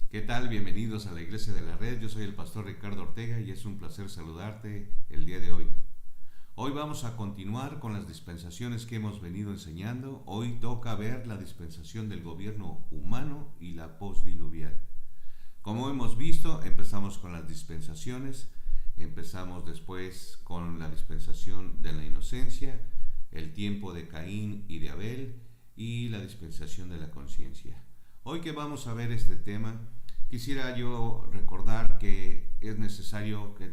¿Qué tal? Bienvenidos a la Iglesia de la Red. Yo soy el pastor Ricardo Ortega y es un placer saludarte el día de hoy. Hoy vamos a continuar con las dispensaciones que hemos venido enseñando. Hoy toca ver la dispensación del gobierno humano y la postdiluvial. Como hemos visto, empezamos con las dispensaciones, empezamos después con la dispensación de la inocencia, el tiempo de Caín y de Abel y la dispensación de la conciencia. Hoy que vamos a ver este tema, quisiera yo recordar que es necesario que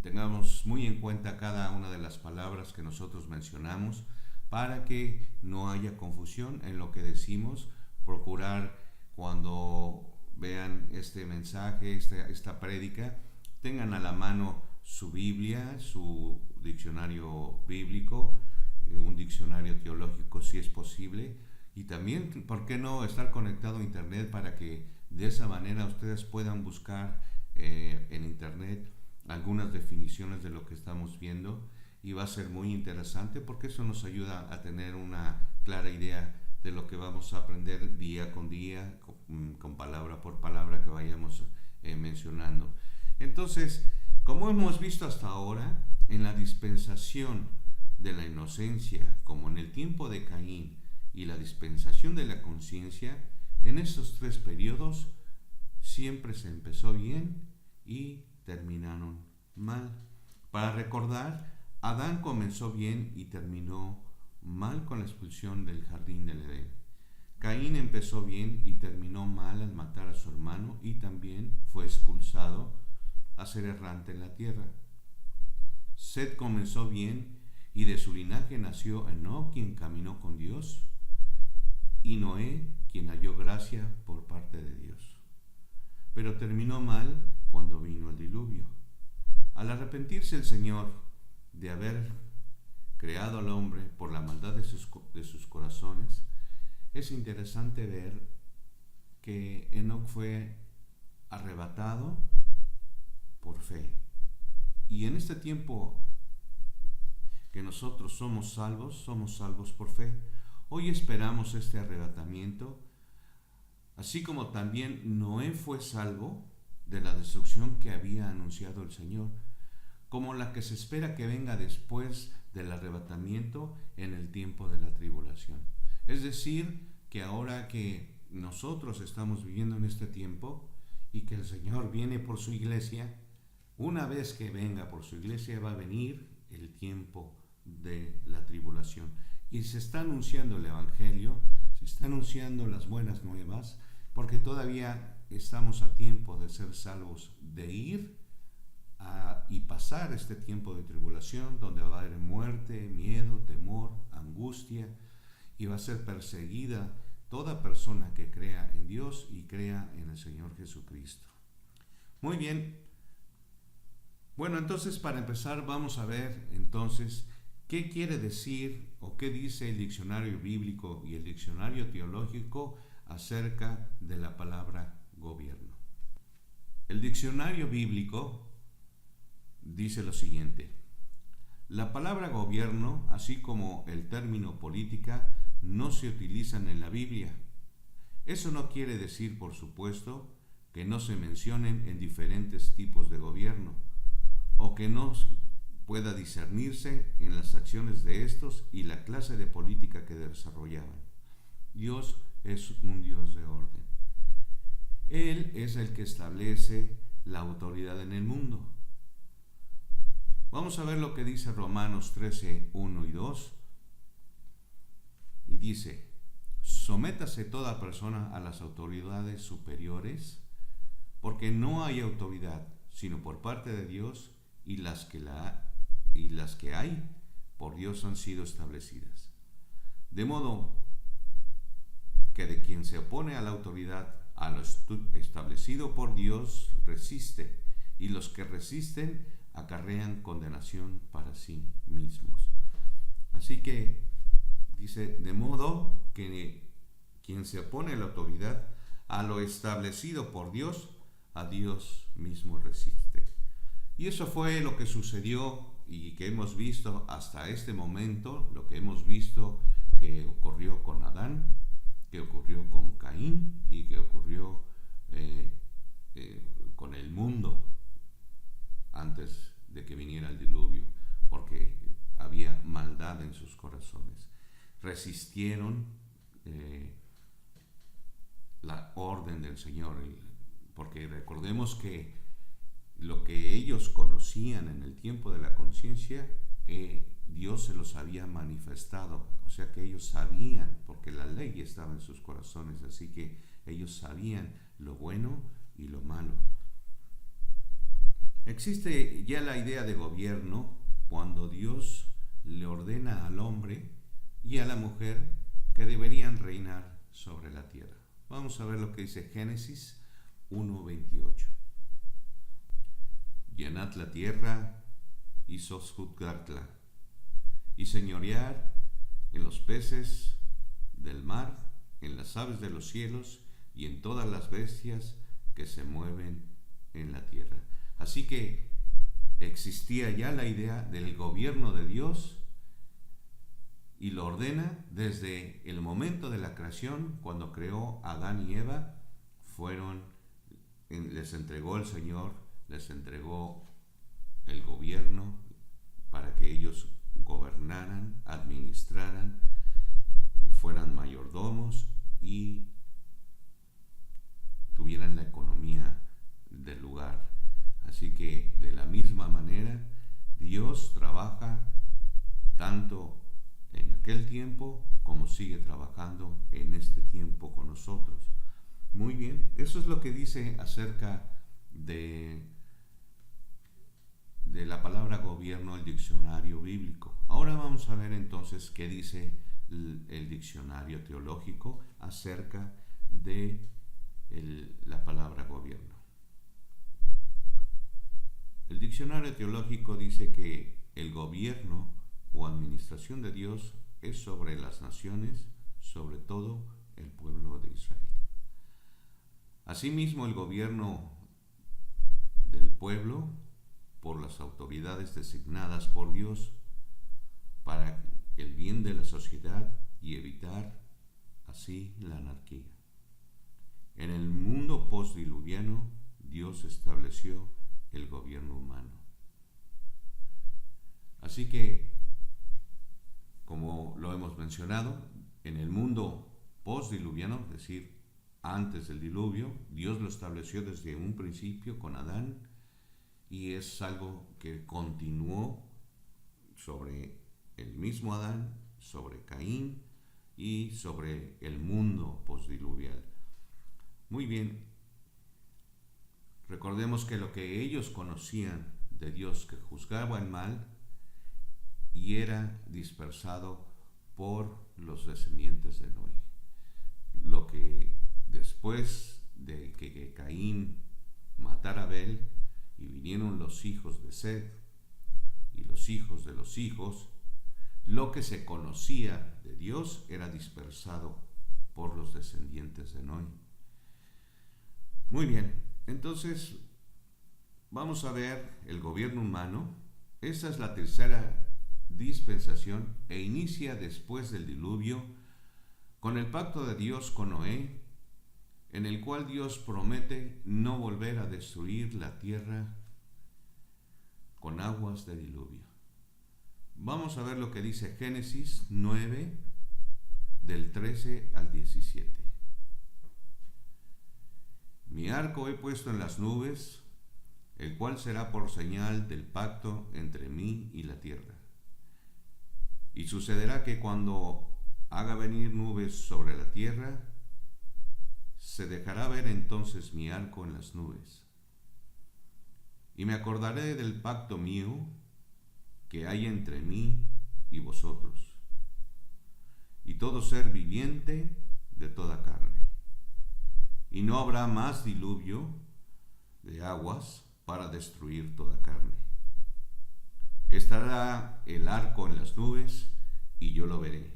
tengamos muy en cuenta cada una de las palabras que nosotros mencionamos para que no haya confusión en lo que decimos. Procurar cuando vean este mensaje, esta prédica, tengan a la mano su Biblia, su diccionario bíblico, un diccionario teológico si es posible, y también, ¿por qué no?, estar conectado a internet para que de esa manera ustedes puedan buscar en internet algunas definiciones de lo que estamos viendo, y va a ser muy interesante porque eso nos ayuda a tener una clara idea de lo que vamos a aprender día con día, con palabra por palabra que vayamos mencionando. Entonces, como hemos visto hasta ahora, en la dispensación de la inocencia, como en el tiempo de Caín, y la dispensación de la conciencia, en esos tres periodos siempre se empezó bien y terminaron mal. Para recordar, Adán comenzó bien y terminó mal con la expulsión del jardín del Edén. Caín empezó bien y terminó mal al matar a su hermano y también fue expulsado a ser errante en la tierra. Set comenzó bien y de su linaje nació Enoc, quien caminó con Dios, y Noé, quien halló gracia por parte de Dios. Pero terminó mal cuando vino el diluvio. Al arrepentirse el Señor de haber creado al hombre por la maldad de sus corazones, es interesante ver que Enoc fue arrebatado por fe. Y en este tiempo que nosotros somos salvos por fe. Hoy esperamos este arrebatamiento, así como también Noé fue salvo de la destrucción que había anunciado el Señor, como la que se espera que venga después del arrebatamiento en el tiempo de la tribulación. Es decir, que ahora que nosotros estamos viviendo en este tiempo y que el Señor viene por su iglesia, una vez que venga por su iglesia va a venir el tiempo de la tribulación. Y se está anunciando el Evangelio, se está anunciando las buenas nuevas, porque todavía estamos a tiempo de ser salvos, de ir y pasar este tiempo de tribulación, donde va a haber muerte, miedo, temor, angustia, y va a ser perseguida toda persona que crea en Dios y crea en el Señor Jesucristo. Muy bien. Bueno, entonces para empezar vamos a ver entonces ¿qué quiere decir o qué dice el diccionario bíblico y el diccionario teológico acerca de la palabra gobierno? El diccionario bíblico dice lo siguiente: la palabra gobierno, así como el término política, no se utilizan en la Biblia. Eso no quiere decir, por supuesto, que no se mencionen en diferentes tipos de gobierno, o que no pueda discernirse en las acciones de estos y la clase de política que desarrollaban. Dios es un Dios de orden. Él es el que establece la autoridad en el mundo. Vamos a ver lo que dice Romanos 13, 1 y 2. Y dice: sométase toda persona a las autoridades superiores, porque no hay autoridad sino por parte de Dios, y las que hay por Dios han sido establecidas. De modo que de quien se opone a la autoridad, a lo establecido por Dios, resiste, y los que resisten acarrean condenación para sí mismos. Así que dice, de modo que quien se opone a la autoridad, a lo establecido por Dios, a Dios mismo resiste. Y eso fue lo que sucedió y que hemos visto hasta este momento, lo que hemos visto que ocurrió con Adán, que ocurrió con Caín y que ocurrió eh, con el mundo antes de que viniera el diluvio, porque había maldad en sus corazones. Resistieron la orden del Señor, porque recordemos que lo que ellos conocían en el tiempo de la conciencia, Dios se los había manifestado, o sea que ellos sabían, porque la ley estaba en sus corazones, así que ellos sabían lo bueno y lo malo. Existe ya la idea de gobierno cuando Dios le ordena al hombre y a la mujer que deberían reinar sobre la tierra. Vamos a ver lo que dice Génesis 1:28. Llenad la tierra y sojuzgadla, y señorear en los peces del mar, en las aves de los cielos y en todas las bestias que se mueven en la tierra. Así que existía ya la idea del gobierno de Dios y lo ordena desde el momento de la creación, cuando creó a Adán y Eva, les entregó el Señor, les entregó el gobierno para que ellos gobernaran, administraran, fueran mayordomos y tuvieran la economía del lugar. Así que de la misma manera Dios trabaja tanto en aquel tiempo como sigue trabajando en este tiempo con nosotros. Muy bien, eso es lo que dice acerca de la palabra gobierno el diccionario bíblico. Ahora vamos a ver entonces qué dice el diccionario teológico acerca de la palabra gobierno. El diccionario teológico dice que el gobierno o administración de Dios es sobre las naciones, sobre todo el pueblo de Israel. Asimismo, el gobierno del pueblo por las autoridades designadas por Dios para el bien de la sociedad y evitar así la anarquía. En el mundo postdiluviano, Dios estableció el gobierno humano. Así que, como lo hemos mencionado, en el mundo postdiluviano, es decir, antes del diluvio, Dios lo estableció desde un principio con Adán y es algo que continuó sobre el mismo Adán, sobre Caín y sobre el mundo postdiluvial. Muy bien, recordemos que lo que ellos conocían de Dios, que juzgaba el mal y era dispersado por los descendientes de Noé. Lo que después de que Caín matara a Abel y vinieron los hijos de Set y los hijos de los hijos, lo que se conocía de Dios era dispersado por los descendientes de Noé. Muy bien, entonces vamos a ver el gobierno humano. Esa es la tercera dispensación e inicia después del diluvio con el pacto de Dios con Noé, en el cual Dios promete no volver a destruir la tierra con aguas de diluvio. Vamos a ver lo que dice Génesis 9, del 13 al 17. Mi arco he puesto en las nubes, el cual será por señal del pacto entre mí y la tierra. Y sucederá que cuando haga venir nubes sobre la tierra, se dejará ver entonces mi arco en las nubes. Y me acordaré del pacto mío que hay entre mí y vosotros, y todo ser viviente de toda carne. Y no habrá más diluvio de aguas para destruir toda carne. Estará el arco en las nubes, y yo lo veré.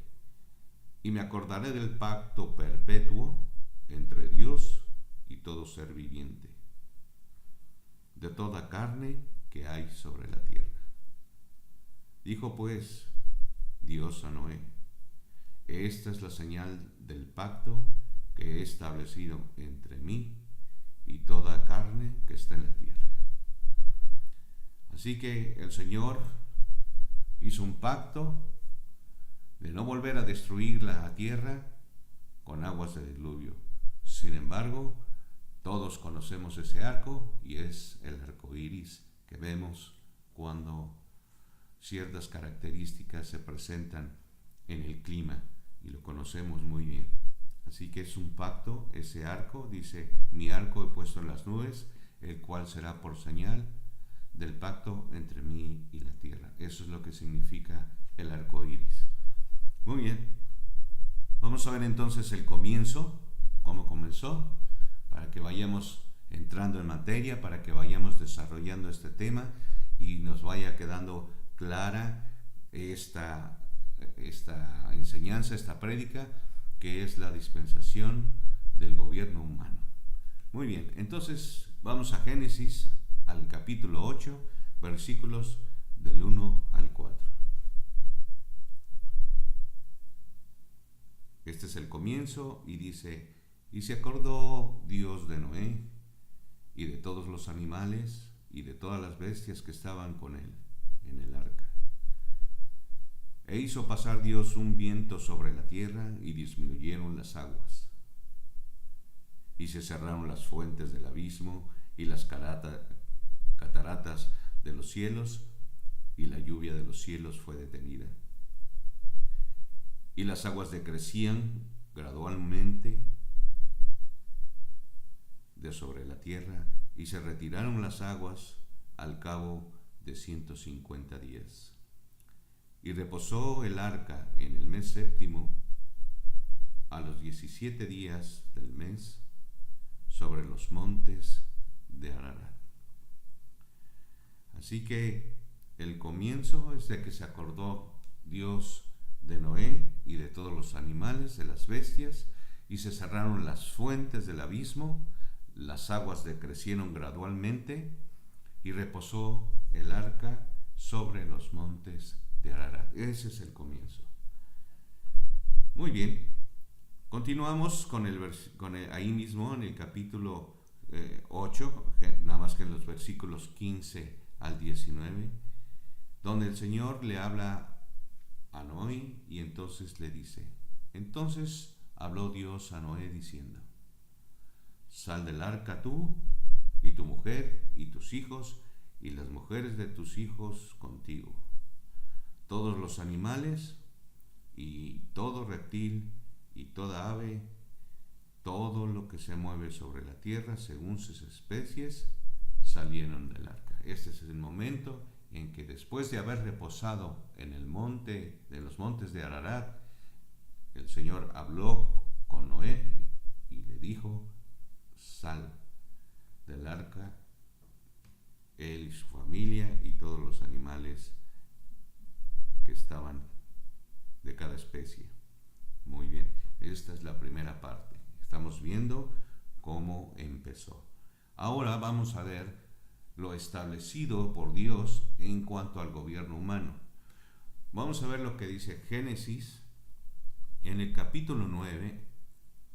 Y me acordaré del pacto perpetuo entre Dios y todo ser viviente, de toda carne que hay sobre la tierra. Dijo pues Dios a Noé: esta es la señal del pacto que he establecido entre mí y toda carne que está en la tierra. Así que el Señor hizo un pacto de no volver a destruir la tierra con aguas de diluvio. Sin embargo, todos conocemos ese arco y es el arco iris que vemos cuando ciertas características se presentan en el clima y lo conocemos muy bien. Así que es un pacto, ese arco, dice, mi arco he puesto en las nubes, el cual será por señal del pacto entre mí y la tierra. Eso es lo que significa el arco iris. Muy bien, vamos a ver entonces el comienzo, cómo comenzó, para que vayamos entrando en materia, para que vayamos desarrollando este tema y nos vaya quedando clara esta enseñanza, esta prédica, que es la dispensación del gobierno humano. Muy bien, entonces vamos a Génesis, al capítulo 8, versículos del 1 al 4. Este es el comienzo y dice, y se acordó Dios de Noé y de todos los animales y de todas las bestias que estaban con él en el arca. E hizo pasar Dios un viento sobre la tierra y disminuyeron las aguas. Y se cerraron las fuentes del abismo y las cataratas de los cielos, y la lluvia de los cielos fue detenida. Y las aguas decrecían gradualmente de sobre la tierra, y se retiraron las aguas al cabo de 150 días. Y reposó el arca en el mes séptimo, a los 17 días del mes, sobre los montes de Ararat. Así que el comienzo es de que se acordó Dios de Noé y de todos los animales, de las bestias, y se cerraron las fuentes del abismo, las aguas decrecieron gradualmente, y reposó el arca sobre los montes de Ararat. Ese es el comienzo. Muy bien, continuamos con ahí mismo en el capítulo 8, nada más que en los versículos 15 al 19, donde el Señor le habla a Noé y entonces le dice, entonces habló Dios a Noé diciendo, sal del arca tú y tu mujer y tus hijos y las mujeres de tus hijos contigo, todos los animales y todo reptil y toda ave, todo lo que se mueve sobre la tierra según sus especies, salieron del arca. Este es el momento en que después de haber reposado en el monte, de los montes de Ararat, el Señor habló con Noé y le dijo, sal del arca, él y su familia y todos los animales que estaban de cada especie. Muy bien, esta es la primera parte. Estamos viendo cómo empezó. Ahora vamos a ver lo establecido por Dios en cuanto al gobierno humano. Vamos a ver lo que dice Génesis en el capítulo 9,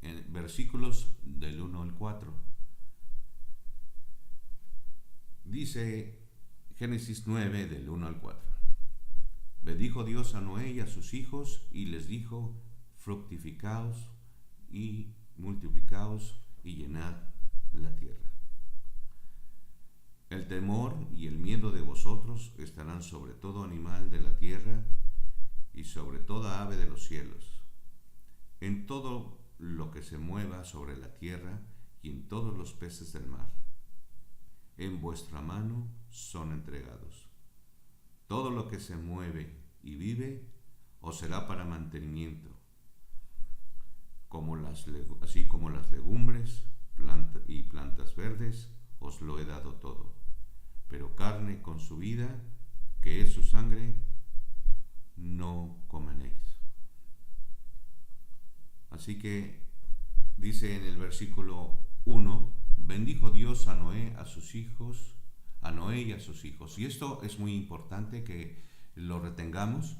en versículos del 1 al 4. Dice Génesis 9 del 1 al 4. Bendijo Dios a Noé y a sus hijos y les dijo, fructificaos y multiplicaos y llenad la tierra. El temor y el miedo de vosotros estarán sobre todo animal de la tierra y sobre toda ave de los cielos, en todo lo que se mueva sobre la tierra y en todos los peces del mar. En vuestra mano son entregados. Todo lo que se mueve y vive os será para mantenimiento, así como las legumbres y plantas verdes, os lo he dado todo. Pero carne con su vida, que es su sangre, no comeréis. Así que dice en el versículo 1, bendijo Dios a Noé, a sus hijos, a Noé y a sus hijos. Y esto es muy importante que lo retengamos,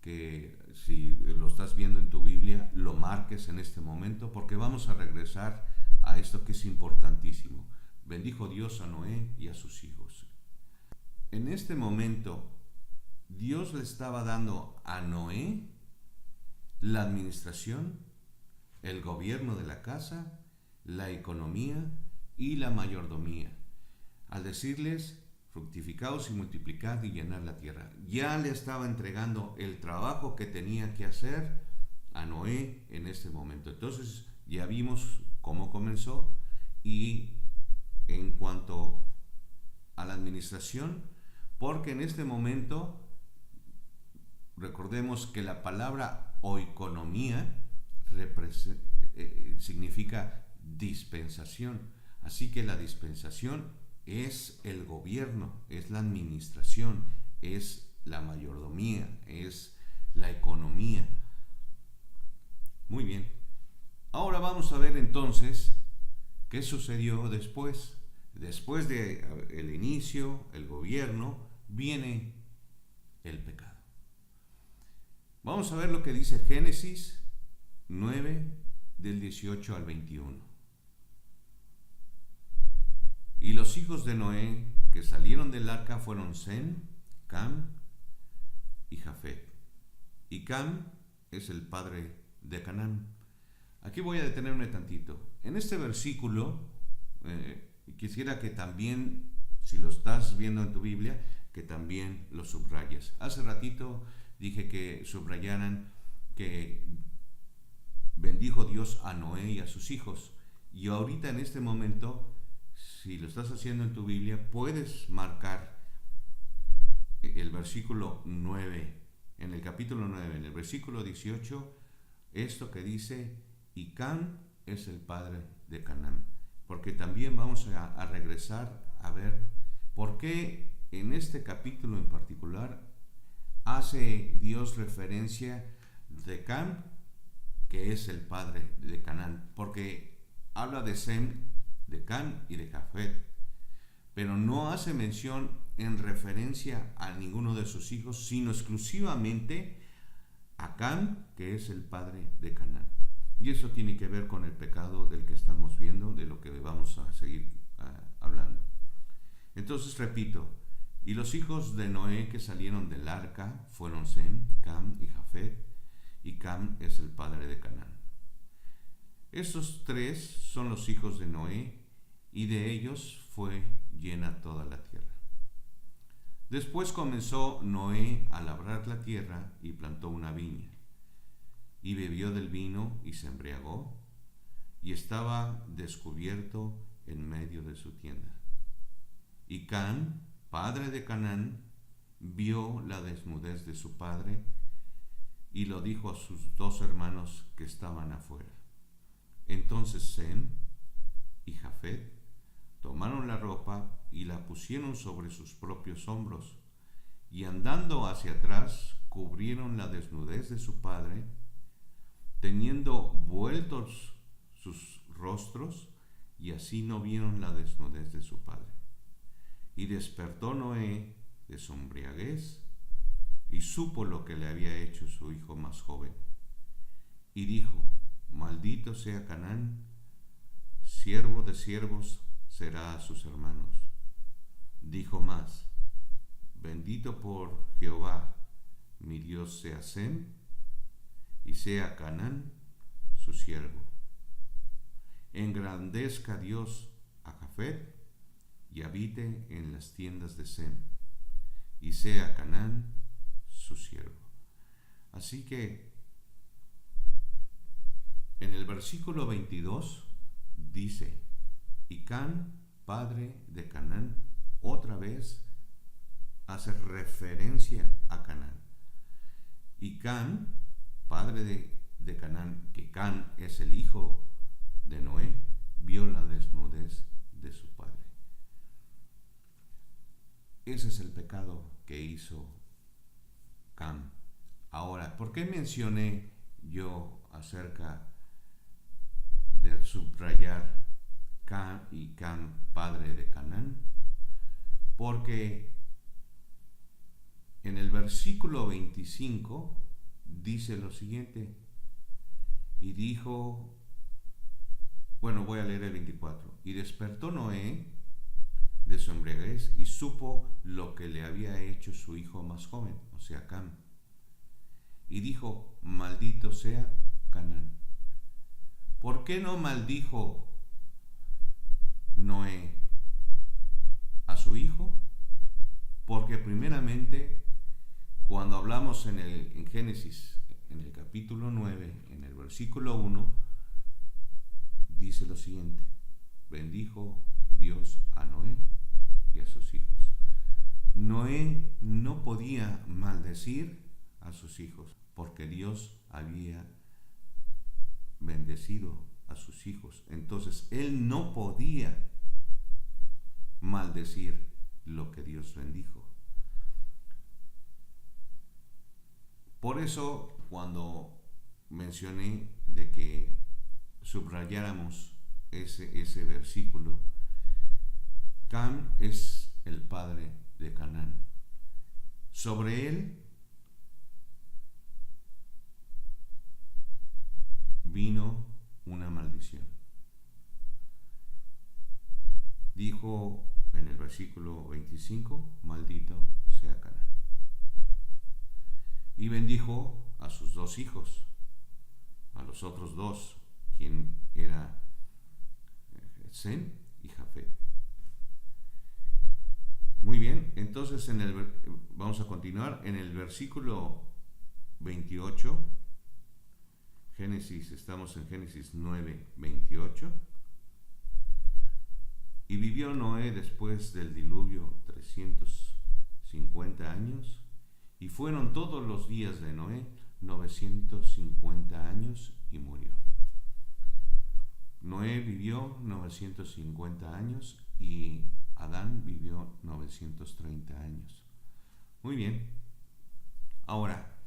que si lo estás viendo en tu Biblia, lo marques en este momento, porque vamos a regresar a a esto que es importantísimo. Bendijo Dios a Noé y a sus hijos. En este momento, Dios le estaba dando a Noé la administración, el gobierno de la casa, la economía y la mayordomía. Al decirles, fructificaos y multiplicad y llenad la tierra. Ya le estaba entregando el trabajo que tenía que hacer a Noé en este momento. Entonces ya vimos cómo comenzó, y en cuanto a la administración, porque en este momento recordemos que la palabra oikonomía significa dispensación. Así que la dispensación es el gobierno, es la administración, es la mayordomía, es la economía. Muy bien. Ahora vamos a ver entonces qué sucedió después. Después del inicio, el gobierno, viene el pecado. Vamos a ver lo que dice Génesis 9, del 18 al 21. Y los hijos de Noé que salieron del arca fueron Sem, Cam y Jafet. Y Cam es el padre de Canaán. Aquí voy a detenerme tantito. En este versículo, quisiera que también, si lo estás viendo en tu Biblia, que también lo subrayes. Hace ratito dije que subrayaran que bendijo Dios a Noé y a sus hijos. Y ahorita en este momento, si lo estás haciendo en tu Biblia, puedes marcar el versículo 9, en el capítulo 9, en el versículo 18, esto que dice, y Cam es el padre de Canaán. Porque también vamos a regresar a ver por qué en este capítulo en particular hace Dios referencia de Cam, que es el padre de Canaán. Porque habla de Sem, de Cam y de Jafet, pero no hace mención en referencia a ninguno de sus hijos, sino exclusivamente a Cam, que es el padre de Canaán. Y eso tiene que ver con el pecado del que estamos viendo, de lo que vamos a seguir hablando. Entonces repito, y los hijos de Noé que salieron del arca fueron Sem, Cam y Jafet, y Cam es el padre de Canaán. Estos tres son los hijos de Noé, y de ellos fue llena toda la tierra. Después comenzó Noé a labrar la tierra y plantó una viña, y bebió del vino y se embriagó, y estaba descubierto en medio de su tienda. Y Cam, padre de Canaán, vio la desnudez de su padre, y lo dijo a sus dos hermanos que estaban afuera. Entonces Sem y Jafet tomaron la ropa y la pusieron sobre sus propios hombros, y andando hacia atrás cubrieron la desnudez de su padre, teniendo vueltos sus rostros, y así no vieron la desnudez de su padre. Y despertó Noé de su embriaguez, y supo lo que le había hecho su hijo más joven. Y dijo, maldito sea Canaán, siervo de siervos será a sus hermanos. Dijo más, bendito por Jehová, mi Dios sea Sem, y sea Canaán su siervo. Engrandezca Dios a Jafet, y habite en las tiendas de Sem, y sea Canaán su siervo. Así que en el versículo 22 dice, y Cam, padre de Canaán, otra vez hace referencia a Canaán. Y Cam, padre de Canaán, que Cam es el hijo de Noé, vio la desnudez de su padre. Ese es el pecado que hizo Cam. Ahora, ¿por qué mencioné yo acerca de subrayar Cam y Cam, padre de Canaán? Porque en el versículo 25 dice lo siguiente, y dijo Bueno, voy a leer el 24. Y despertó Noé de su embriaguez y supo lo que le había hecho su hijo más joven, o sea, Cam. Y dijo, maldito sea Canaán. ¿Por qué no maldijo Noé a su hijo? Porque primeramente, cuando hablamos en Génesis, en el capítulo 9, en el versículo 1, dice lo siguiente: bendijo Dios a Noé y a sus hijos. Noé no podía maldecir a sus hijos porque Dios había bendecido a sus hijos. Entonces él no podía maldecir lo que Dios bendijo. Por eso, cuando mencioné de que subrayáramos ese versículo, Cam es el padre de Canaán. Sobre él vino una maldición. Dijo en el versículo 25, maldito sea Canaán. Y bendijo a sus dos hijos, a los otros dos, quien era Sem y Jafet. Muy bien, entonces vamos a continuar en el versículo 28. Estamos en Génesis 9, 28. Y vivió Noé después del diluvio 350 años, y fueron todos los días de Noé 950 años y murió. Noé vivió 950 años y Adán vivió 930 años. Muy bien. Ahora,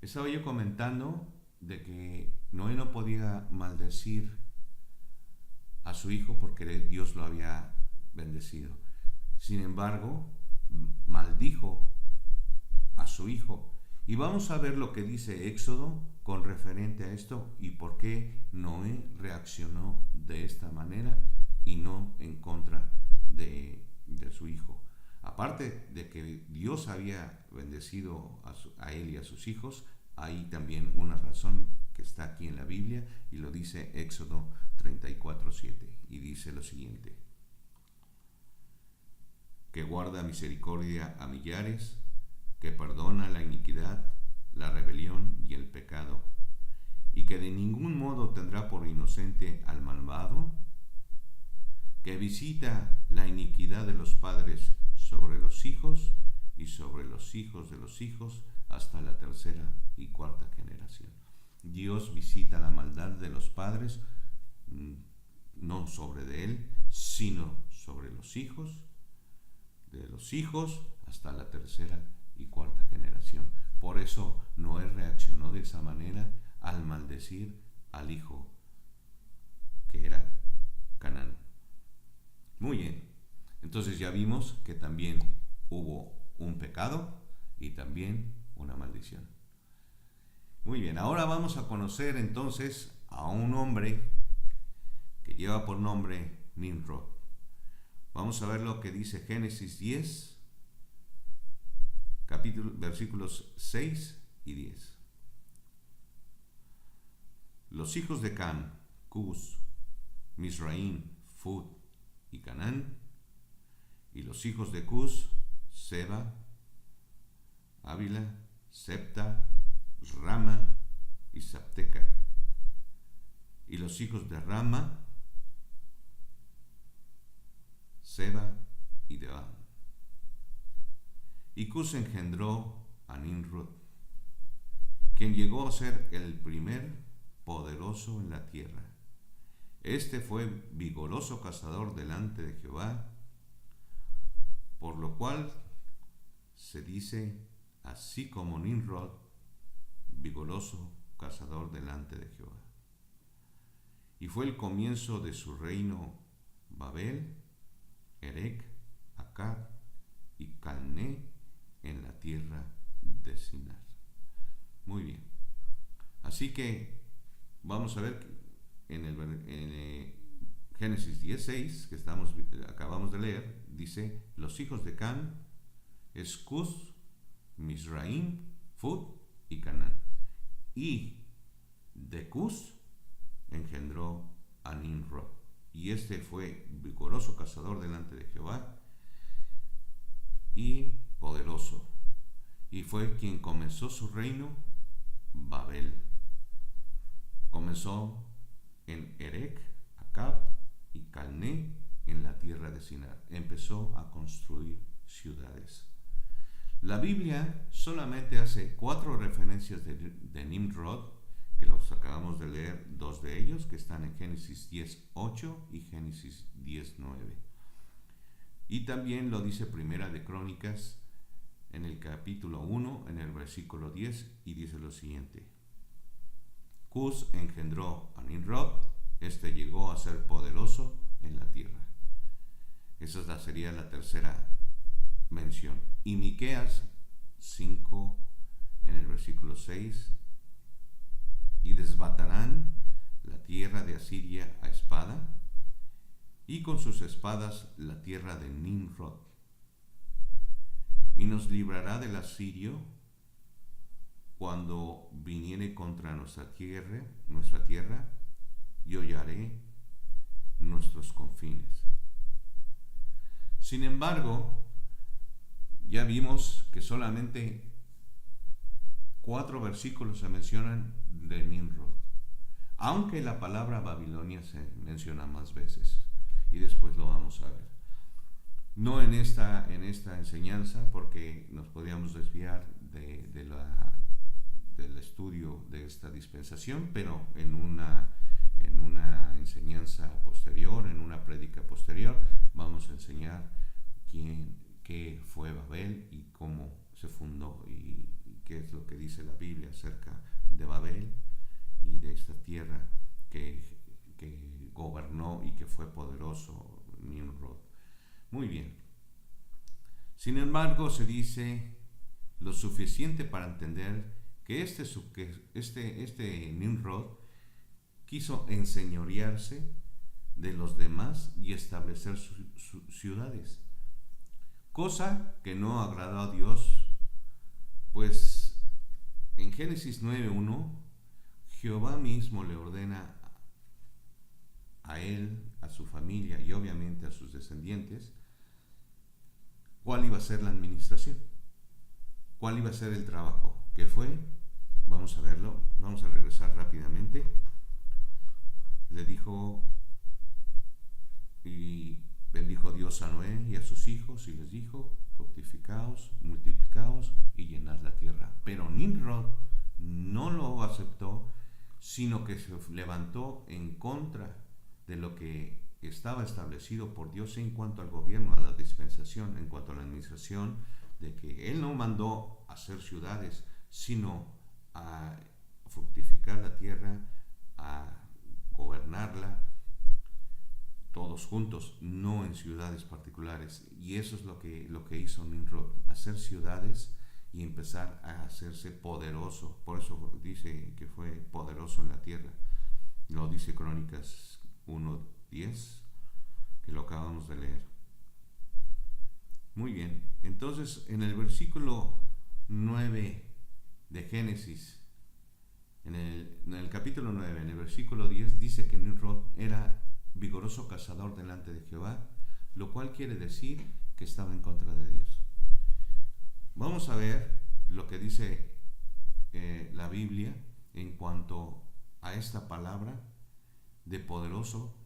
estaba yo comentando de que Noé no podía maldecir a su hijo porque Dios lo había bendecido. Sin embargo, maldijo a su hijo. Y vamos a ver lo que dice Éxodo con referente a esto y por qué Noé reaccionó de esta manera y no en contra de su hijo. Aparte de que Dios había bendecido a él y a sus hijos, hay también una razón que está aquí en la Biblia y lo dice Éxodo 34:7, y dice lo siguiente: que guarda misericordia a millares, que perdona la iniquidad, la rebelión y el pecado, y que de ningún modo tendrá por inocente al malvado, que visita la iniquidad de los padres sobre los hijos y sobre los hijos de los hijos hasta la tercera y cuarta generación. Dios visita la maldad de los padres, no sobre de él, sino sobre los hijos, de los hijos hasta la tercera y cuarta generación. Por eso Noé reaccionó de esa manera al maldecir al hijo que era Canaán. Muy bien, entonces ya vimos que también hubo un pecado y también una maldición. Muy bien, ahora vamos a conocer entonces a un hombre que lleva por nombre Nimrod. Vamos a ver lo que dice Génesis 10, versículos 6 y 10. Los hijos de Cam, Cus, Misraim, Fud y Canaán, y los hijos de Cus, Seba, Ávila, Septa, Rama y Sabteca, y los hijos de Rama, Seba y Deán. Y Cus engendró a Nimrod, quien llegó a ser el primer poderoso en la tierra. Este fue vigoroso cazador delante de Jehová, por lo cual se dice así como Nimrod, vigoroso cazador delante de Jehová. Y fue el comienzo de su reino Babel, Erec, Accad y Calné en la tierra de Sinar. Muy bien. Así que vamos a ver Génesis 10:6, que acabamos de leer, dice: los hijos de Can es Cus, Misraim, Fud y Canaán. Y de Cus engendró a Nimrod. Y este fue vigoroso cazador delante de Jehová y poderoso. Y fue quien comenzó su reino, Babel. Comenzó en Erech, Acab y Calné, en la tierra de Sinar. Empezó a construir ciudades. La Biblia solamente hace 4 referencias de Nimrod, que los acabamos de leer, 2 de ellos, que están en Génesis 10:8 y Génesis 10:9. Y también lo dice Primera de Crónicas, en el capítulo 1, en el versículo 10, y dice lo siguiente: Cus engendró a Nimrod, este llegó a ser poderoso en la tierra. Esa sería la tercera mención. Y Miqueas 5, en el versículo 6, y desbatarán la tierra de Asiria a espada, y con sus espadas la tierra de Nimrod. Y nos librará del asirio cuando viniere contra nuestra tierra, y hollaré nuestros confines. Sin embargo, ya vimos que solamente 4 versículos se mencionan de Nimrod, aunque la palabra Babilonia se menciona más veces, y después lo vamos a ver. No en esta enseñanza, porque nos podríamos desviar del estudio de esta dispensación, pero en una enseñanza posterior, en una prédica posterior, vamos a enseñar qué fue Babel y cómo se fundó y qué es lo que dice la Biblia acerca de Babel y de esta tierra que gobernó y que fue poderoso Nimrod. Muy bien. Sin embargo, se dice lo suficiente para entender que este Nimrod quiso enseñorearse de los demás y establecer sus ciudades, cosa que no agradó a Dios, pues en Génesis 9:1 Jehová mismo le ordena a él, a su familia y obviamente a sus descendientes cuál iba a ser la administración, cuál iba a ser el trabajo. ¿Qué fue? Vamos a verlo, vamos a regresar rápidamente. Le dijo: y bendijo Dios a Noé y a sus hijos y les dijo: fructificaos, multiplicaos y llenad la tierra. Pero Nimrod no lo aceptó, sino que se levantó en contra de lo que estaba establecido por Dios en cuanto al gobierno, a la dispensación, en cuanto a la administración, de que Él no mandó a hacer ciudades, sino a fructificar la tierra, a gobernarla todos juntos, no en ciudades particulares. Y eso es lo que hizo Nimrod, hacer ciudades y empezar a hacerse poderoso. Por eso dice que fue poderoso en la tierra. Lo dice Crónicas 1:10, que lo acabamos de leer. Muy bien, entonces en el versículo 9 de Génesis, en el capítulo 9, en el versículo 10, dice que Nimrod era vigoroso cazador delante de Jehová, lo cual quiere decir que estaba en contra de Dios. Vamos a ver lo que dice la Biblia en cuanto a esta palabra de poderoso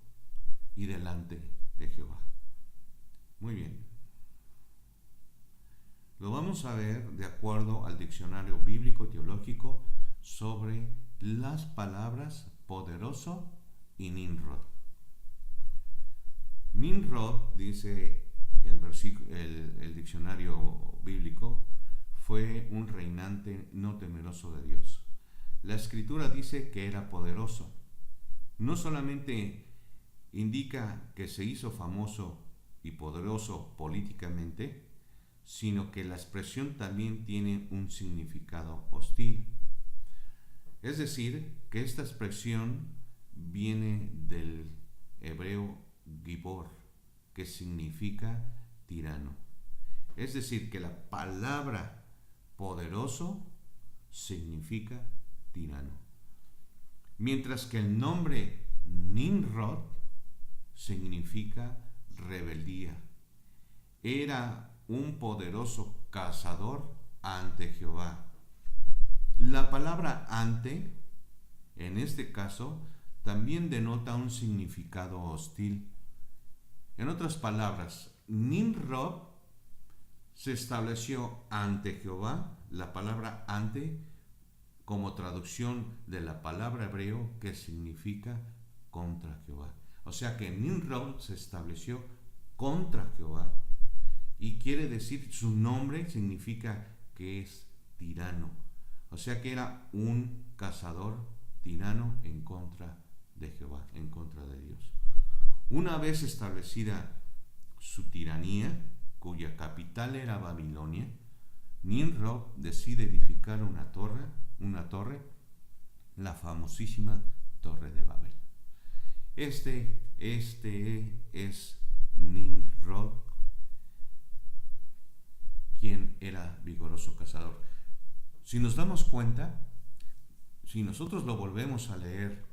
y delante de Jehová. Muy bien. Lo vamos a ver de acuerdo al diccionario bíblico teológico sobre las palabras poderoso y Nimrod. Nimrod, dice el diccionario bíblico, fue un reinante no temeroso de Dios. La escritura dice que era poderoso. No solamente indica que se hizo famoso y poderoso políticamente, sino que la expresión también tiene un significado hostil. Es decir, que esta expresión viene del hebreo gibor, que significa tirano. Es decir, que la palabra poderoso significa tirano. Mientras que el nombre Nimrod significa rebeldía. Era un poderoso cazador ante Jehová. La palabra ante, en este caso, también denota un significado hostil. En otras palabras, Nimrod se estableció ante Jehová, la palabra ante, como traducción de la palabra hebreo que significa contra Jehová. O sea que Nimrod se estableció contra Jehová. Y quiere decir, su nombre significa que es tirano. O sea que era un cazador tirano en contra de Jehová, en contra de Dios. Una vez establecida su tiranía, cuya capital era Babilonia, Nimrod decide edificar una torre, la famosísima Torre de Babel. Este es Nimrod, quien era vigoroso cazador. Si nos damos cuenta, si nosotros lo volvemos a leer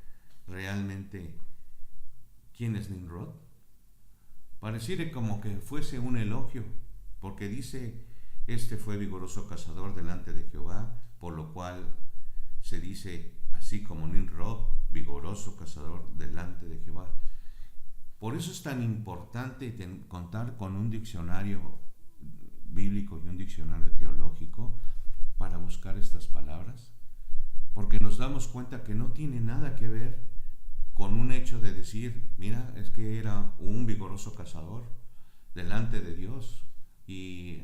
realmente, ¿quién es Nimrod? Pareciera como que fuese un elogio, porque dice, este fue vigoroso cazador delante de Jehová, por lo cual se dice así como Nimrod, vigoroso cazador delante de Jehová. Por eso es tan importante contar con un diccionario bíblico y un diccionario teológico para buscar estas palabras, porque nos damos cuenta que no tiene nada que ver con un hecho de decir, mira, es que era un vigoroso cazador delante de Dios, y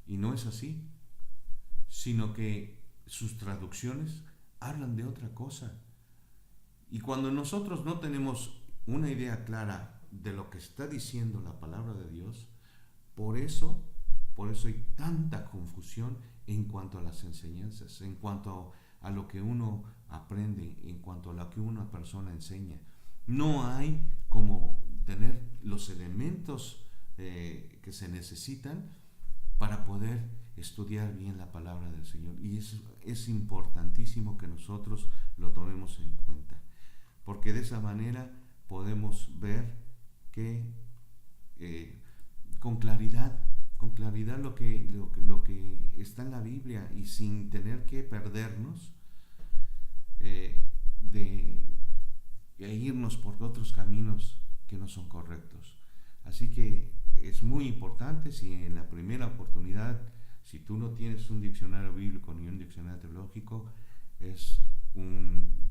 no es así, sino que sus traducciones hablan de otra cosa. Y cuando nosotros no tenemos una idea clara de lo que está diciendo la palabra de Dios, por eso hay tanta confusión en cuanto a las enseñanzas, en cuanto a lo que uno aprende, en cuanto a lo que una persona enseña. No hay como tener los elementos que se necesitan para poder estudiar bien la palabra del Señor. Y es importantísimo que nosotros lo tomemos en cuenta, porque de esa manera podemos ver que con claridad lo que está en la Biblia, y sin tener que perdernos e irnos por otros caminos que no son correctos. Así que es muy importante, si en la primera oportunidad, si tú no tienes un diccionario bíblico ni un diccionario teológico, es un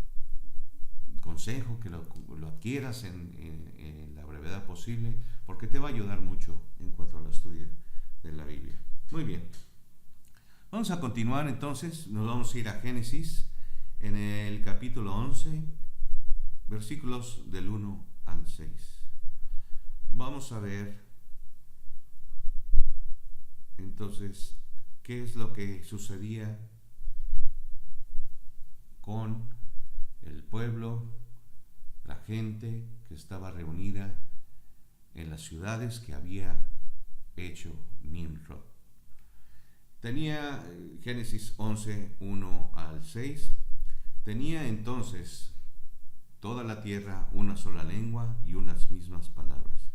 consejo que lo adquieras en la brevedad posible, porque te va a ayudar mucho en cuanto al estudio de la Biblia. Muy bien, vamos a continuar entonces. Nos vamos a ir a Génesis en el capítulo 11, versículos del 1 al 6. Vamos a ver entonces qué es lo que sucedía con el pueblo, la gente que estaba reunida en las ciudades que había hecho Nimrod. Tenía, Génesis 11, 1 al 6, tenía entonces toda la tierra una sola lengua y unas mismas palabras.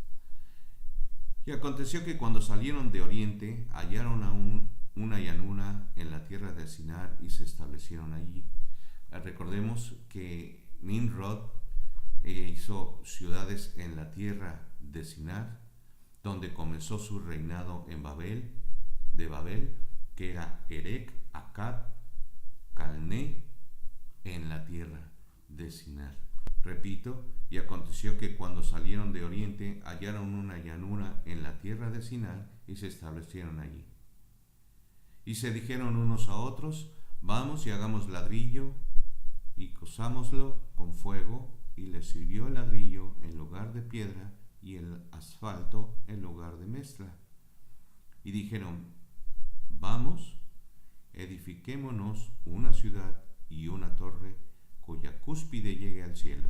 Y aconteció que cuando salieron de oriente, hallaron a una llanura en la tierra de Sinar y se establecieron allí. Recordemos que Nimrod hizo ciudades en la tierra de Sinar, donde comenzó su reinado en Babel, que era Erec, Akkad, Calné, en la tierra de Sinar. Repito, y aconteció que cuando salieron de oriente, hallaron una llanura en la tierra de Sinar y se establecieron allí. Y se dijeron unos a otros, vamos y hagamos ladrillo y cozámoslo con fuego, y les sirvió el ladrillo en lugar de piedra y el asfalto en lugar de mezcla. Y dijeron, vamos, edifiquémonos una ciudad y una torre, cuya cúspide llegue al cielo.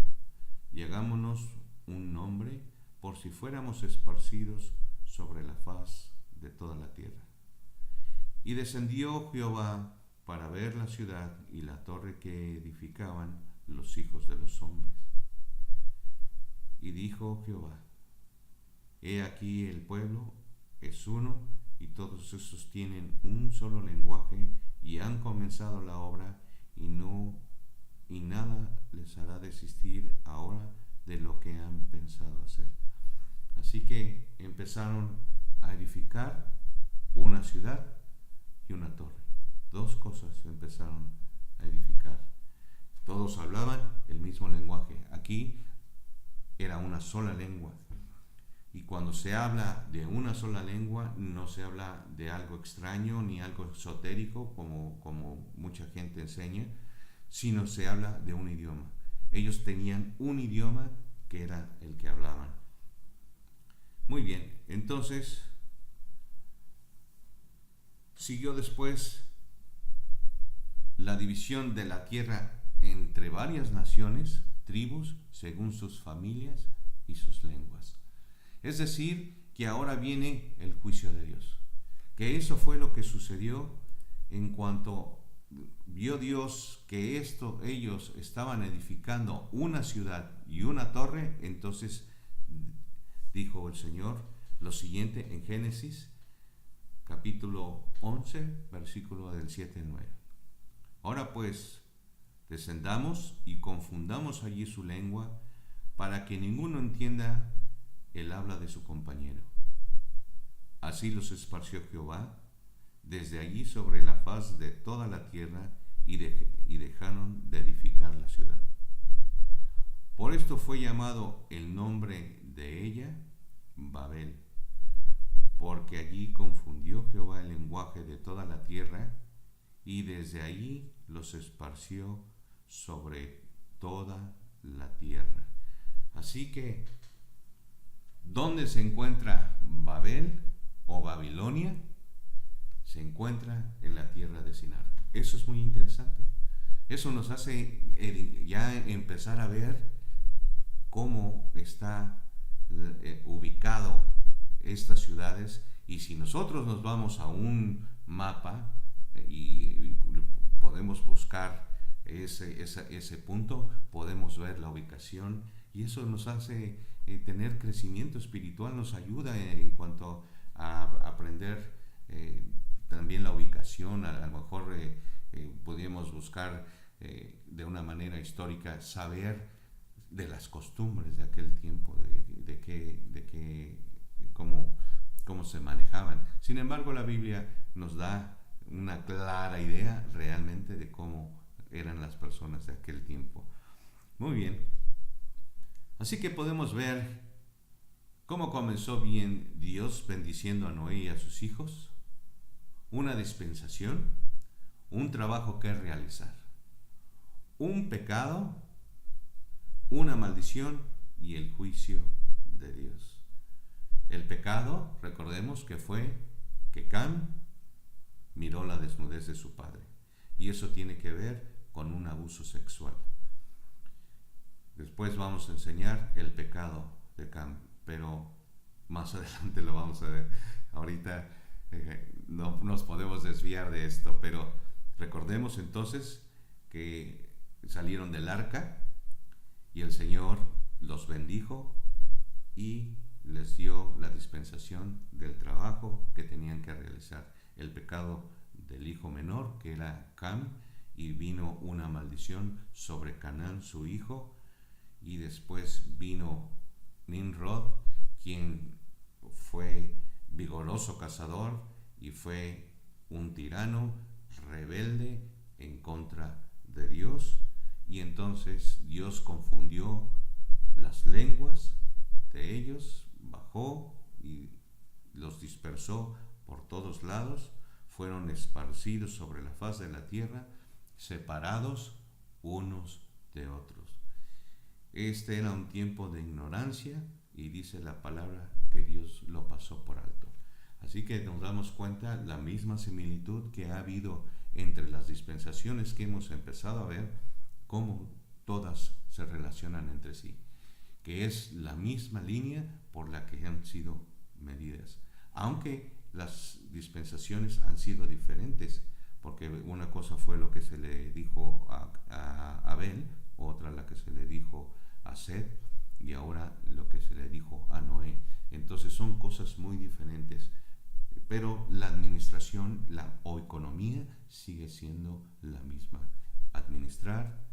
Y hagámonos un nombre por si fuéramos esparcidos sobre la faz de toda la tierra. Y descendió Jehová para ver la ciudad y la torre que edificaban los hijos de los hombres. Y dijo Jehová: He aquí el pueblo es uno, y todos estos tienen un solo lenguaje, y han comenzado la obra, y nada les hará desistir ahora de lo que han pensado hacer. Así que empezaron a edificar una ciudad y una torre. Dos cosas empezaron a edificar. Todos hablaban el mismo lenguaje. Aquí era una sola lengua. Y cuando se habla de una sola lengua, no se habla de algo extraño ni algo esotérico, como mucha gente enseña, sino se habla de un idioma. Ellos tenían un idioma que era el que hablaban. Muy bien, entonces siguió después la división de la tierra entre varias naciones, tribus, según sus familias y sus lenguas. Es decir, que ahora viene el juicio de Dios. Que eso fue lo que sucedió en cuanto vio Dios que ellos estaban edificando una ciudad y una torre. Entonces dijo el Señor lo siguiente en Génesis capítulo 11, versículo del 7 al 9. Ahora pues, descendamos y confundamos allí su lengua, para que ninguno entienda el habla de su compañero. Así los esparció Jehová desde allí sobre la faz de toda la tierra, y dejaron de edificar la ciudad. Por esto fue llamado el nombre de ella Babel, porque allí confundió Jehová el lenguaje de toda la tierra, y desde allí los esparció sobre toda la tierra. Así que, ¿dónde se encuentra Babel o Babilonia? Se encuentra en la tierra de Sinar. Eso es muy interesante. Eso nos hace ya empezar a ver cómo está ubicado estas ciudades, y si nosotros nos vamos a un mapa y podemos buscar ese punto, podemos ver la ubicación, y eso nos hace tener crecimiento espiritual, nos ayuda en cuanto a aprender también la ubicación. A lo mejor podríamos buscar de una manera histórica, saber de las costumbres de aquel tiempo, cómo se manejaban. Sin embargo, la Biblia nos da una clara idea realmente de cómo eran las personas de aquel tiempo. Muy bien. Así que podemos ver cómo comenzó bien Dios bendiciendo a Noé y a sus hijos, una dispensación, un trabajo que realizar, un pecado, una maldición y el juicio de Dios. El pecado, recordemos que fue que Cam miró la desnudez de su padre, y eso tiene que ver con un abuso sexual. Después vamos a enseñar el pecado de Cam, pero más adelante lo vamos a ver. Ahorita no nos podemos desviar de esto, pero recordemos entonces que salieron del arca y el Señor los bendijo y les dio la dispensación del trabajo que tenían que realizar. El pecado del hijo menor, que era Cam, y vino una maldición sobre Canaán, su hijo, y después vino Nimrod, quien fue vigoroso cazador y fue un tirano rebelde en contra de Dios, y entonces Dios confundió las lenguas de ellos, bajó y los dispersó por todos lados, fueron esparcidos sobre la faz de la tierra, separados unos de otros. Este era un tiempo de ignorancia, y dice la palabra que Dios lo pasó por alto. Así que nos damos cuenta la misma similitud que ha habido entre las dispensaciones que hemos empezado a ver, cómo todas se relacionan entre sí, que es la misma línea por la que han sido medidas, aunque las dispensaciones han sido diferentes, porque una cosa fue lo que se le dijo a Abel, otra la que se le dijo a Set, y ahora lo que se le dijo a Noé. Entonces son cosas muy diferentes, pero la administración o economía sigue siendo la misma: administrar,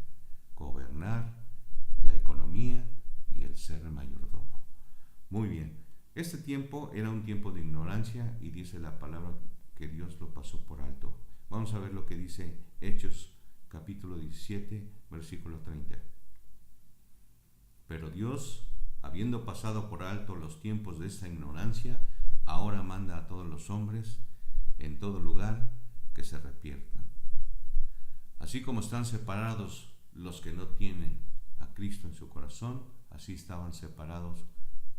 gobernar la economía y el ser mayordomo. Muy bien, este tiempo era un tiempo de ignorancia, y dice la palabra que Dios lo pasó por alto. Vamos a ver lo que dice Hechos capítulo 17, versículo 30. Pero Dios, habiendo pasado por alto los tiempos de esta ignorancia, ahora manda a todos los hombres en todo lugar que se arrepientan. Así como están separados los que no tienen a Cristo en su corazón, así estaban separados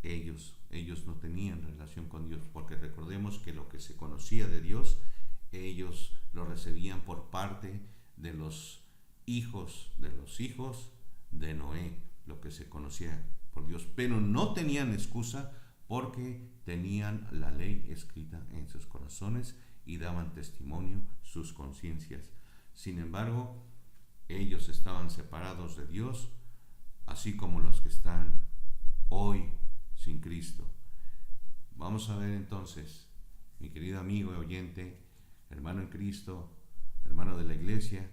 ellos. Ellos no tenían relación con Dios, porque recordemos que lo que se conocía de Dios, ellos lo recibían por parte de los hijos de Noé, lo que se conocía por Dios, pero no tenían excusa porque tenían la ley escrita en sus corazones y daban testimonio sus conciencias. Sin embargo, ellos estaban separados de Dios, así como los que están hoy sin Cristo. Vamos a ver entonces, mi querido amigo y oyente, hermano en Cristo, hermano de la iglesia,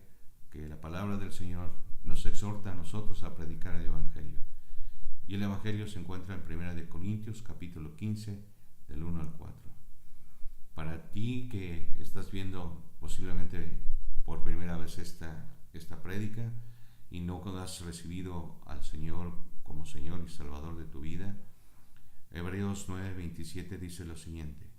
que la palabra del Señor nos exhorta a nosotros a predicar el Evangelio. Y el Evangelio se encuentra en 1 Corintios capítulo 15, del 1 al 4. Para ti que estás viendo posiblemente por primera vez esta prédica y no has recibido al Señor como Señor y Salvador de tu vida, Hebreos 9:27 dice lo siguiente: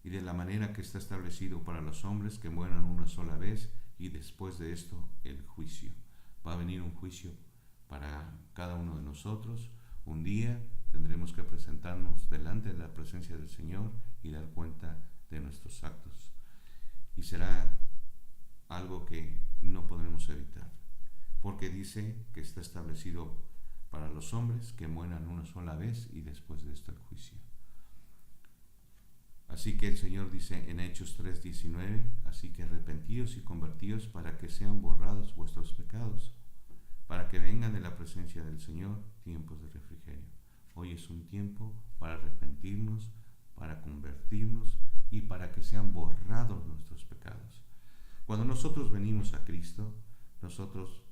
y de la manera que está establecido para los hombres que mueran una sola vez, y después de esto el juicio. Va a venir un juicio para cada uno de nosotros. Un día tendremos que presentarnos delante de la presencia del Señor y dar cuenta de nuestros actos. Y será algo que no podremos evitar, porque dice que está establecido para los hombres que mueran una sola vez y después de esto el juicio. Así que el Señor dice en Hechos 3:19: así que arrepentíos y convertíos para que sean borrados vuestros pecados, para que vengan de la presencia del Señor tiempos de refrigerio. Hoy es un tiempo para arrepentirnos, para convertirnos y para que sean borrados nuestros pecados. Cuando nosotros venimos a Cristo, nosotros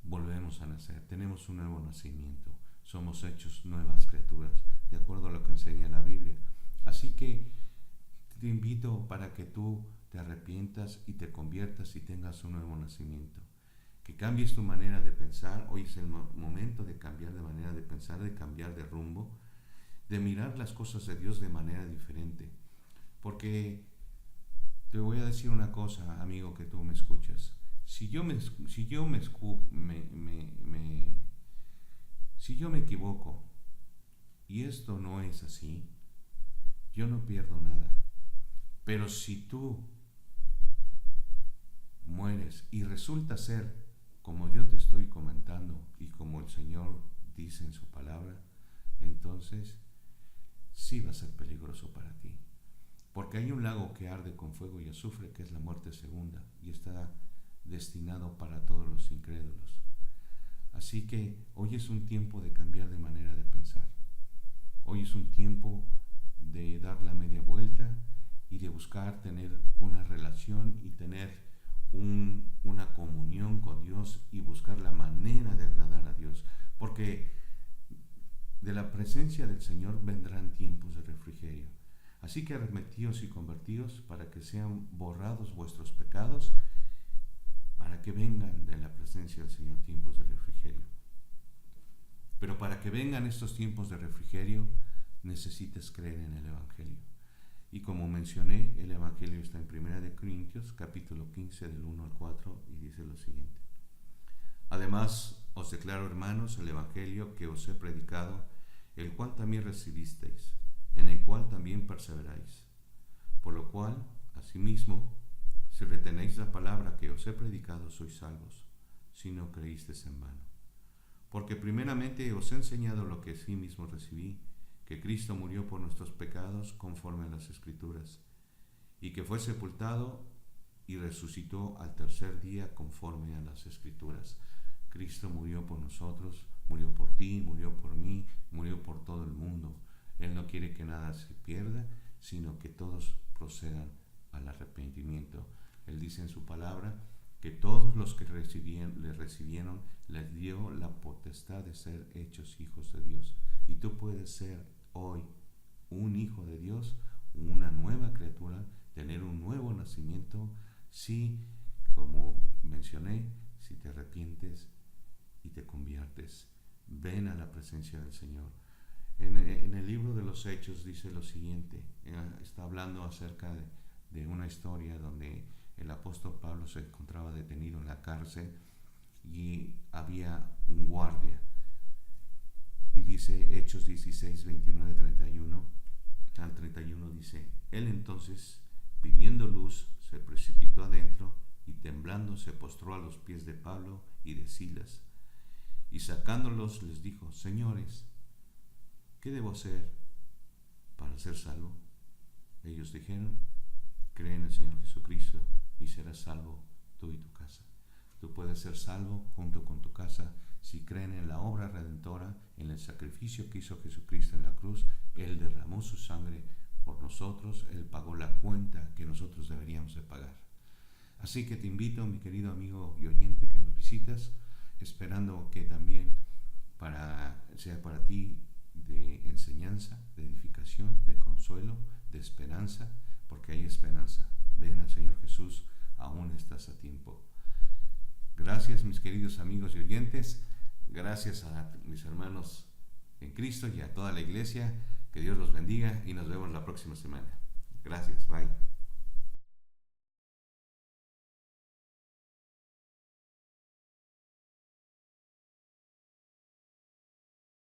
volvemos a nacer, tenemos un nuevo nacimiento, somos hechos nuevas criaturas, de acuerdo a lo que enseña la Biblia. Así que te invito para que tú te arrepientas y te conviertas y tengas un nuevo nacimiento. Que cambies tu manera de pensar. Hoy es el momento de cambiar de manera de pensar, de cambiar de rumbo, de mirar las cosas de Dios de manera diferente. Porque te voy a decir una cosa, amigo, que tú me escuchas. Si yo me equivoco y esto no es así, yo no pierdo nada. Pero si tú mueres y resulta ser como yo te estoy comentando y como el Señor dice en su palabra, entonces sí va a ser peligroso para ti. Porque hay un lago que arde con fuego y azufre, que es la muerte segunda, y está destinado para todos los incrédulos. Así que hoy es un tiempo de cambiar de manera de pensar. Hoy es un tiempo de dar la media vuelta y de buscar tener una relación y tener una comunión con Dios y buscar la manera de agradar a Dios. Porque de la presencia del Señor vendrán tiempos de refrigerio. Así que arrepentíos y convertíos para que sean borrados vuestros pecados, para que vengan de la presencia del Señor tiempos de refrigerio. Pero para que vengan estos tiempos de refrigerio, necesitas creer en el Evangelio. Y como mencioné, el Evangelio está en 1 Corintios, capítulo 15, del 1 al 4, y dice lo siguiente: además, os declaro, hermanos, el Evangelio que os he predicado, el cual también recibisteis, en el cual también perseveráis. Por lo cual, asimismo, si retenéis la palabra que os he predicado, sois salvos, si no creísteis en vano. Porque primeramente os he enseñado lo que sí mismo recibí, que Cristo murió por nuestros pecados conforme a las Escrituras, y que fue sepultado y resucitó al tercer día conforme a las Escrituras. Cristo murió por nosotros, murió por ti, murió por mí, murió por todo el mundo. Él no quiere que nada se pierda, sino que todos procedan al arrepentimiento. Él dice en su palabra que todos los que le recibieron, les dio la potestad de ser hechos hijos de Dios. Y tú puedes ser hoy un hijo de Dios, una nueva criatura, tener un nuevo nacimiento, si, como mencioné, si te arrepientes y te conviertes. Ven a la presencia del Señor. En el libro de los Hechos dice lo siguiente, está hablando acerca de una historia donde el apóstol Pablo se encontraba detenido en la cárcel y había un guardia. Y dice Hechos 16, 29, 31 al 31 dice: él entonces, pidiendo luz, se precipitó adentro y temblando se postró a los pies de Pablo y de Silas, y sacándolos les dijo: señores, ¿qué debo hacer para ser salvo? Ellos dijeron: cree en el Señor Jesucristo y serás salvo tú y tu casa. Tú puedes ser salvo junto con tu casa si creen en la obra redentora, en el sacrificio que hizo Jesucristo en la cruz. Él derramó su sangre por nosotros, Él pagó la cuenta que nosotros deberíamos de pagar. Así que te invito, mi querido amigo y oyente que nos visitas, esperando que también sea para ti de enseñanza, de edificación, de consuelo, de esperanza, porque hay esperanza. Ven al Señor Jesús, aún estás a tiempo. Gracias, mis queridos amigos y oyentes. Gracias a mis hermanos en Cristo y a toda la iglesia. Que Dios los bendiga y nos vemos la próxima semana. Gracias, bye.